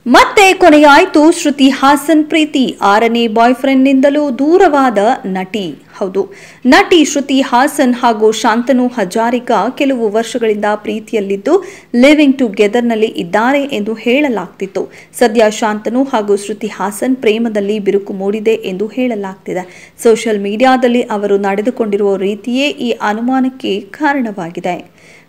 ಮತ್ತೆ ಕೊನೆಯಾಯಿತು ಶ್ರುತಿ ಹಾಸನ್ ಪ್ರೀತಿ. 6ನೇ ಬಾಯ್ ಫ್ರೆಂಡ್ನಿಂದಲೂ ದೂರವಾದ ನಟಿ. ಹೌದು, ನಟಿ ಶ್ರುತಿ ಹಾಸನ್ ಹಾಗೂ ಶಾಂತನು ಹಜಾರಿಕಾ ಕೆಲವು ವರ್ಷಗಳಿಂದ ಪ್ರೀತಿಯಲ್ಲಿದ್ದು ಲಿವಿಂಗ್ ಟುಗೆದರ್ನಲ್ಲಿ ಇದ್ದಾರೆ ಎಂದು ಹೇಳಲಾಗ್ತಿತ್ತು. ಸದ್ಯ ಶಾಂತನು ಹಾಗೂ ಶ್ರುತಿ ಹಾಸನ್ ಪ್ರೇಮದಲ್ಲಿ ಬಿರುಕು ಮೂಡಿದೆ ಎಂದು ಹೇಳಲಾಗ್ತಿದೆ. ಸೋಷಿಯಲ್ ಮೀಡಿಯಾದಲ್ಲಿ ಅವರು ನಡೆದುಕೊಂಡಿರುವ ರೀತಿಯೇ ಈ ಅನುಮಾನಕ್ಕೆ ಕಾರಣವಾಗಿದೆ.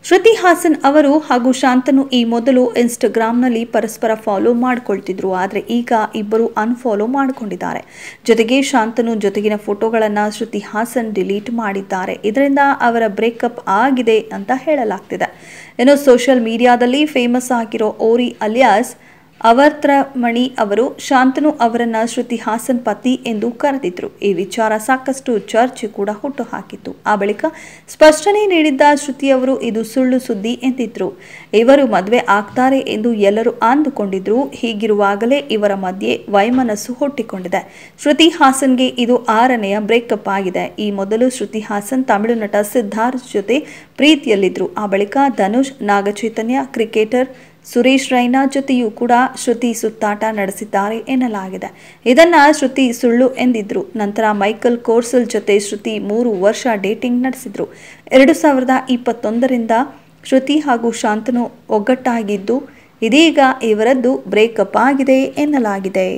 ಶ್ರುತಿ ಹಾಸನ್ ಅವರು ಹಾಗೂ ಶಾಂತನು ಈ ಮೊದಲು ಇನ್ಸ್ಟಾಗ್ರಾಂನಲ್ಲಿ ಪರಸ್ಪರ ಫಾಲೋ ಮಾಡಿಕೊಳ್ತಿದ್ರು. ಆದರೆ ಈಗ ಇಬ್ಬರು ಅನ್ಫಾಲೋ ಮಾಡಿಕೊಂಡಿದ್ದಾರೆ. ಜೊತೆಗೆ ಶಾಂತನು ಜೊತೆಗಿನ ಫೋಟೋಗಳನ್ನು ಶ್ರುತಿ ಹಾಸನ್ ಡಿಲೀಟ್ ಮಾಡಿದ್ದಾರೆ. ಇದರಿಂದ ಅವರ ಬ್ರೇಕಪ್ ಆಗಿದೆ ಅಂತ ಹೇಳಲಾಗ್ತಿದೆ. ಇನ್ನು ಸೋಷಿಯಲ್ ಮೀಡಿಯಾದಲ್ಲಿ ಫೇಮಸ್ ಆಗಿರೋ ಓರಿ ಅಲಿಯಾಸ್ ಅವರ್ತ್ರಮಣಿ ಅವರು ಶಾಂತನು ಅವರನ್ನ ಶ್ರುತಿ ಹಾಸನ್ ಪತಿ ಎಂದು ಕರೆದಿದ್ರು. ಈ ವಿಚಾರ ಸಾಕಷ್ಟು ಚರ್ಚೆ ಕೂಡ ಹುಟ್ಟುಹಾಕಿತ್ತು. ಆ ಬಳಿಕ ಸ್ಪಷ್ಟನೆ ನೀಡಿದ್ದ ಶ್ರುತಿ ಅವರು ಇದು ಸುಳ್ಳು ಸುದ್ದಿ ಎಂದಿದ್ರು. ಇವರು ಮದುವೆ ಆಗ್ತಾರೆ ಎಂದು ಎಲ್ಲರೂ ಅಂದುಕೊಂಡಿದ್ರು. ಹೀಗಿರುವಾಗಲೇ ಇವರ ಮಧ್ಯೆ ವೈಮನಸ್ಸು ಹುಟ್ಟಿಕೊಂಡಿದೆ. ಶ್ರುತಿ ಹಾಸನ್ಗೆ ಇದು 6ನೆಯ ಬ್ರೇಕಪ್ ಆಗಿದೆ. ಈ ಮೊದಲು ಶ್ರುತಿ ಹಾಸನ್ ತಮಿಳು ನಟ ಸಿದ್ಧಾರ್ಥ್ ಜೊತೆ ಪ್ರೀತಿಯಲ್ಲಿದ್ರು. ಆ ಬಳಿಕ ಧನುಷ್, ನಾಗಚೈತನ್ಯ, ಕ್ರಿಕೆಟರ್ ಸುರೇಶ್ ರೈನಾ ಜೊತೆಯೂ ಕೂಡ ಶ್ರುತಿ ಸುತ್ತಾಟ ನಡೆಸಿದ್ದಾರೆ ಎನ್ನಲಾಗಿದೆ. ಇದನ್ನ ಶ್ರುತಿ ಸುಳ್ಳು ಎಂದಿದ್ರು. ನಂತರ ಮೈಕಲ್ ಕೋರ್ಸಲ್ ಜೊತೆ ಶ್ರುತಿ 3 ವರ್ಷ ಡೇಟಿಂಗ್ ನಡೆಸಿದ್ರು. 2021ರಿಂದ ಶ್ರುತಿ ಹಾಗೂ ಶಾಂತನು ಒಗ್ಗಟ್ಟಾಗಿದ್ದು ಇದೀಗ ಇವರದ್ದು ಬ್ರೇಕಪ್ ಆಗಿದೆ ಎನ್ನಲಾಗಿದೆ.